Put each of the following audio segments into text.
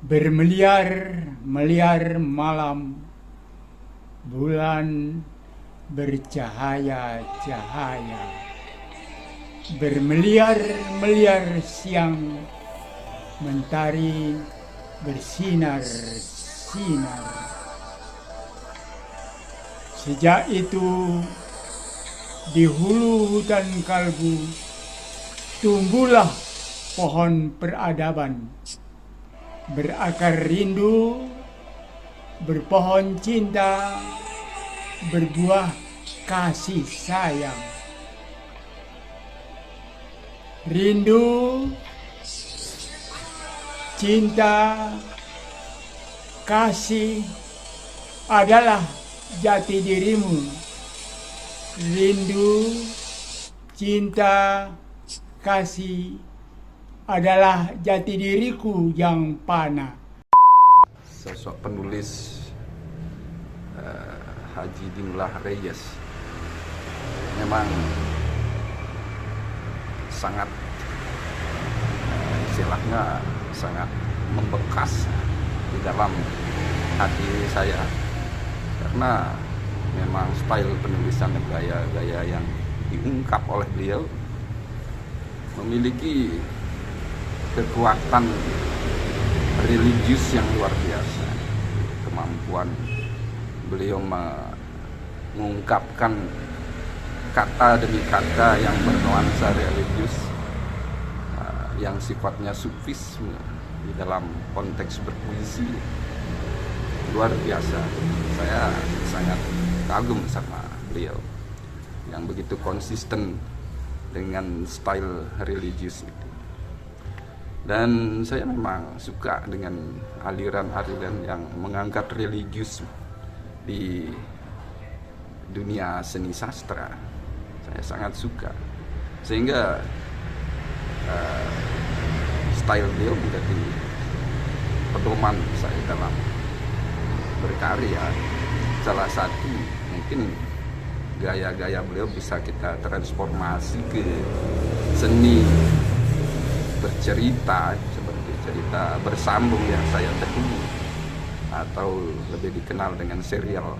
Bermeliar-meliar malam, bulan bercahaya-cahaya. Bermeliar-meliar siang, mentari bersinar-sinar. Sejak itu, di hulu hutan kalbu, tumbuhlah pohon peradaban. Berakar rindu, berpohon cinta, berbuah kasih sayang. Rindu, cinta, kasih adalah jati dirimu. Rindu, cinta, kasih adalah jati diriku yang panah. Sosok penulis Haji Dimlah Reyes memang sangat istilahnya sangat membekas di dalam hati saya, karena memang style penulisan dan gaya-gaya yang diungkap oleh beliau memiliki kekuatan religius yang luar biasa. Kemampuan beliau mengungkapkan kata demi kata yang bernuansa religius, yang sifatnya sufisme di dalam konteks berpuisi, luar biasa. Saya sangat kagum sama beliau yang begitu konsisten dengan style religius itu. Dan saya memang suka dengan aliran-aliran yang mengangkat religius di dunia seni sastra. Saya sangat suka, sehingga style beliau menjadi pedoman saya dalam berkarya. Salah satu mungkin gaya-gaya beliau bisa kita transformasi ke seni bercerita, seperti cerita bersambung yang saya tekuni, atau lebih dikenal dengan serial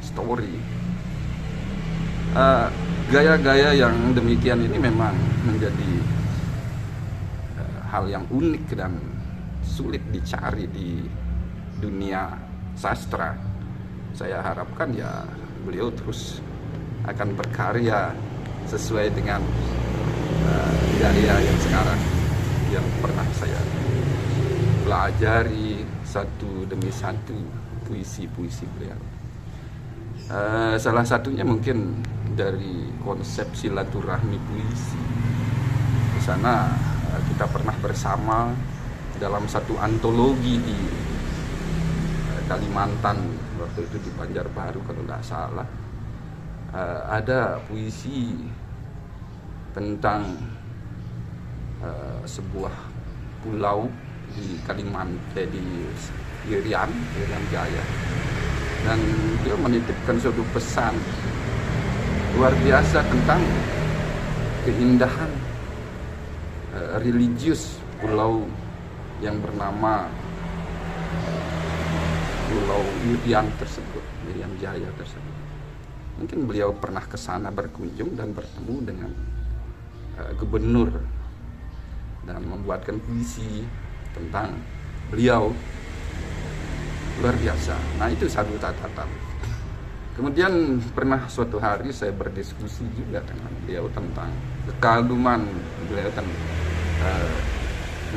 story. Gaya-gaya yang demikian ini memang menjadi hal yang unik dan sulit dicari di dunia sastra. Saya harapkan ya beliau terus akan berkarya sesuai dengan gaya yang sekarang, yang pernah saya pelajari satu demi satu puisi-puisi beliau. Salah satunya mungkin dari konsep silaturahmi puisi. Di sana kita pernah bersama dalam satu antologi di Kalimantan, waktu itu di Banjarbaru kalau nggak salah. Ada puisi tentang sebuah pulau di Kalimantan, di Irian Jaya, dan dia menitipkan suatu pesan luar biasa tentang keindahan religius pulau yang bernama Pulau Irian tersebut, Irian Jaya tersebut. Mungkin beliau pernah ke sana berkunjung dan bertemu dengan gubernur dan membuatkan puisi tentang beliau. Luar biasa. Nah, itu satu catatan. Kemudian pernah suatu hari saya berdiskusi juga dengan beliau tentang kekaguman beliau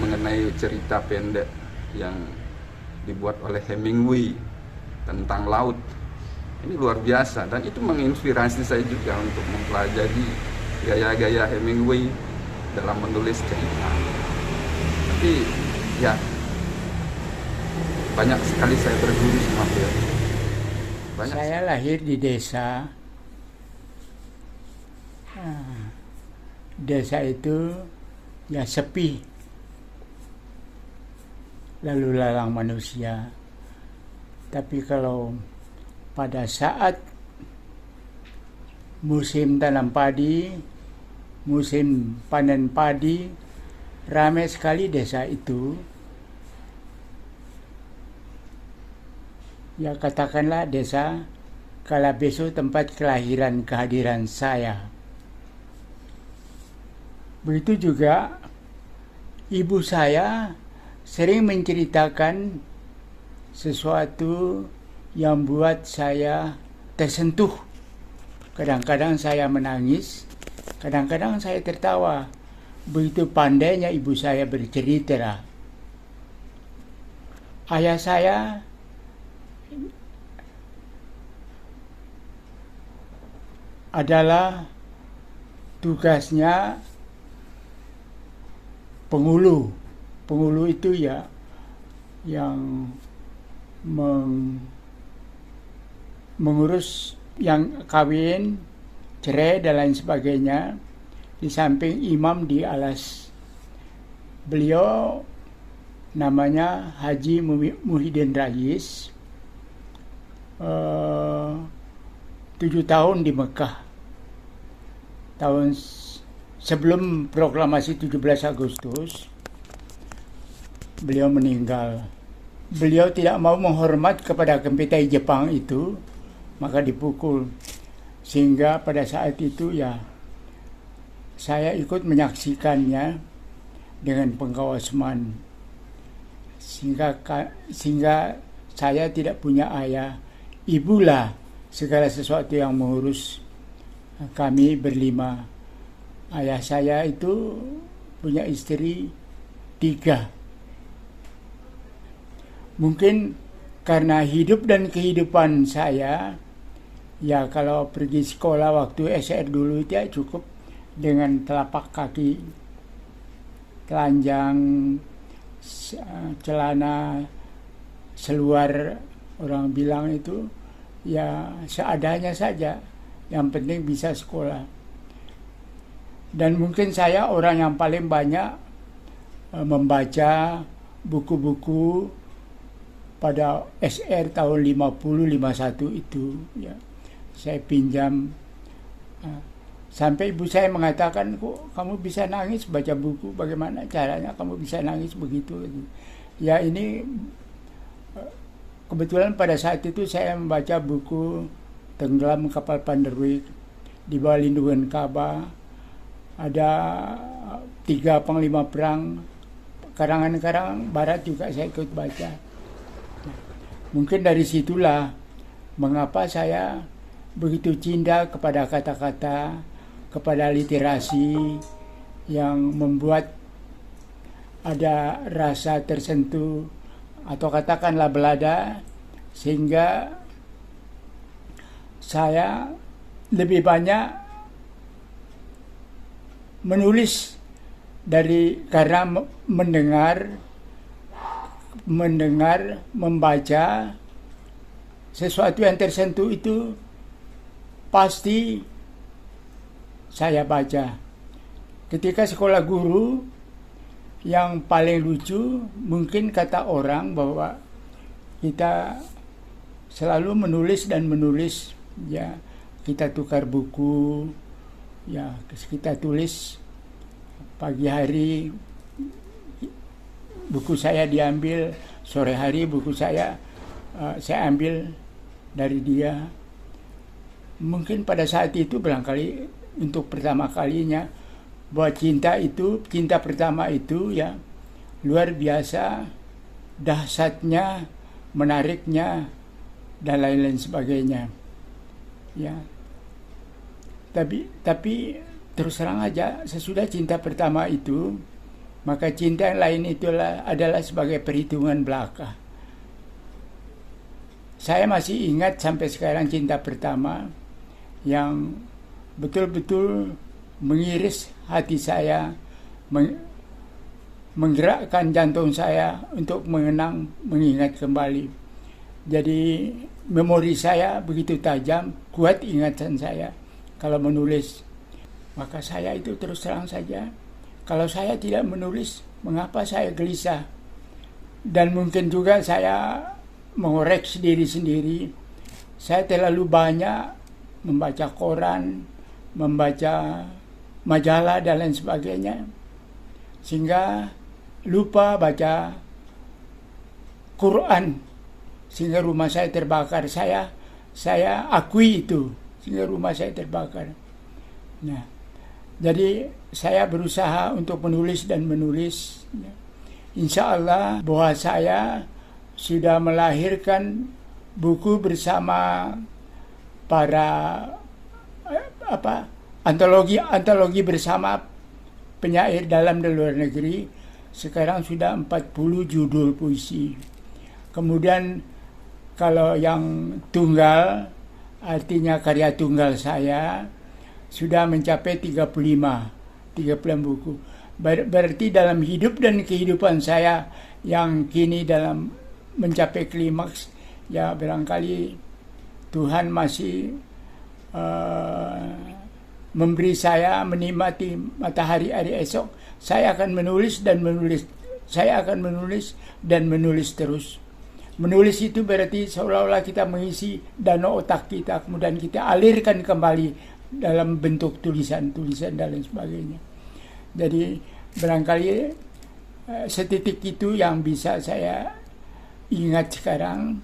mengenai cerita pendek yang dibuat oleh Hemingway tentang laut. Ini luar biasa, dan itu menginspirasi saya juga untuk mempelajari gaya-gaya Hemingway dalam menulis cerita. Tapi ya, banyak sekali saya berguru sama beliau. Saya lahir di desa. Desa itu ya sepi, lalu lalang manusia. Tapi kalau pada saat musim tanam padi, musim panen padi, ramai sekali desa itu ya katakanlah desa Kalabeso, tempat kelahiran kehadiran saya. Begitu juga ibu saya sering menceritakan sesuatu yang buat saya tersentuh. Kadang-kadang saya menangis, kadang-kadang saya tertawa. Begitu pandainya ibu saya bercerita. Ayah saya adalah tugasnya penghulu. Penghulu itu ya yang mengurus yang kawin, cerai dan lain sebagainya. Di samping imam di alas. Beliau namanya Haji Muhyiddin Rais. 7 tahun di Mekah. Tahun sebelum proklamasi 17 Agustus, beliau meninggal. Beliau tidak mau menghormat kepada kempetai Jepang itu, maka dipukul. Sehingga pada saat itu ya saya ikut menyaksikannya dengan pengkawasman. Sehingga saya tidak punya ayah. Ibulah segala sesuatu yang mengurus kami berlima. Ayah saya itu punya istri 3. Mungkin karena hidup dan kehidupan saya, ya kalau pergi sekolah waktu SR dulu itu ya cukup dengan telapak kaki, telanjang, celana seluar, orang bilang itu ya seadanya saja, yang penting bisa sekolah. Dan mungkin saya orang yang paling banyak membaca buku-buku pada SR tahun 50-51 itu ya. Saya pinjam sampai ibu saya mengatakan, kok kamu bisa nangis baca buku, bagaimana caranya kamu bisa nangis begitu. Ya ini kebetulan pada saat itu saya membaca buku Tenggelam Kapal Panderwick, Di Bawah Lindungan Ka'bah, ada 3 panglima perang, karangan-karangan barat juga saya ikut baca. Mungkin dari situlah mengapa saya begitu cinta kepada kata-kata, kepada literasi yang membuat ada rasa tersentuh atau katakanlah belada, sehingga saya lebih banyak menulis karena mendengar, membaca sesuatu yang tersentuh itu pasti saya baca. Ketika sekolah guru, yang paling lucu mungkin kata orang bahwa kita selalu menulis ya, kita tukar buku ya, kita tulis pagi hari buku saya diambil, sore hari buku saya ambil dari dia. Mungkin pada saat itu barangkali untuk pertama kalinya bahwa cinta pertama itu ya luar biasa dahsyatnya, menariknya dan lain-lain sebagainya. Ya. Tapi terus terang aja, sesudah cinta pertama itu, maka cinta yang lain adalah sebagai perhitungan belaka. Saya masih ingat sampai sekarang cinta pertama yang betul-betul mengiris hati saya, menggerakkan jantung saya untuk mengingat kembali. Jadi memori saya begitu tajam, kuat ingatan saya kalau menulis. Maka saya itu terus terang saja, kalau saya tidak menulis, mengapa saya gelisah? Dan mungkin juga saya mengoreksi diri sendiri. Saya terlalu banyak membaca koran, membaca majalah dan lain sebagainya, sehingga lupa baca Quran sehingga rumah saya terbakar. Saya akui itu, sehingga rumah saya terbakar. Nah, jadi saya berusaha untuk menulis dan menulis. Insya Allah bahwa saya sudah melahirkan buku bersama para antologi bersama penyair dalam dan luar negeri. Sekarang sudah 40 judul puisi. Kemudian kalau yang tunggal, artinya karya tunggal saya sudah mencapai 35 buku. Berarti dalam hidup dan kehidupan saya yang kini dalam mencapai klimaks, ya barangkali Tuhan masih memberi saya menikmati matahari hari esok. Saya akan menulis dan menulis. Saya akan menulis dan menulis terus. Menulis itu berarti seolah-olah kita mengisi danau otak kita, kemudian kita alirkan kembali dalam bentuk tulisan-tulisan dan lain sebagainya. Jadi barangkali setitik itu yang bisa saya ingat sekarang,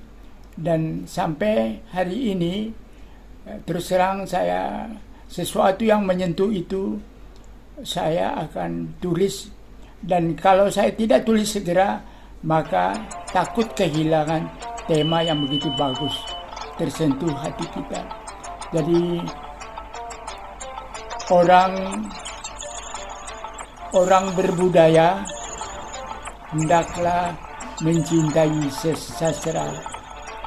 dan sampai hari ini terus terang saya sesuatu yang menyentuh itu saya akan tulis, dan kalau saya tidak tulis segera maka takut kehilangan tema yang begitu bagus tersentuh hati kita. Jadi orang berbudaya hendaklah mencintai sastra.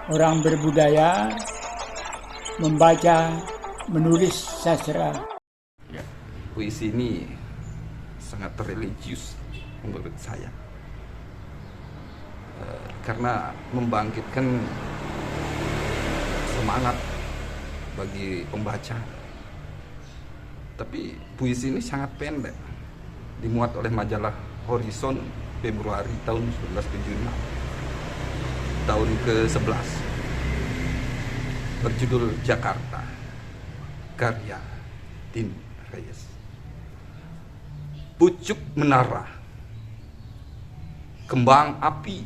Orang berbudaya membaca, menulis sastra. Ya, puisi ini sangat religius menurut saya, karena membangkitkan semangat bagi pembaca. Tapi puisi ini sangat pendek, dimuat oleh majalah Horizon Februari tahun 1976, tahun ke-11, berjudul Jakarta, karya Tim Reyes. Pucuk menara, kembang api,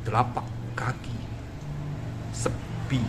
telapak kaki, sepi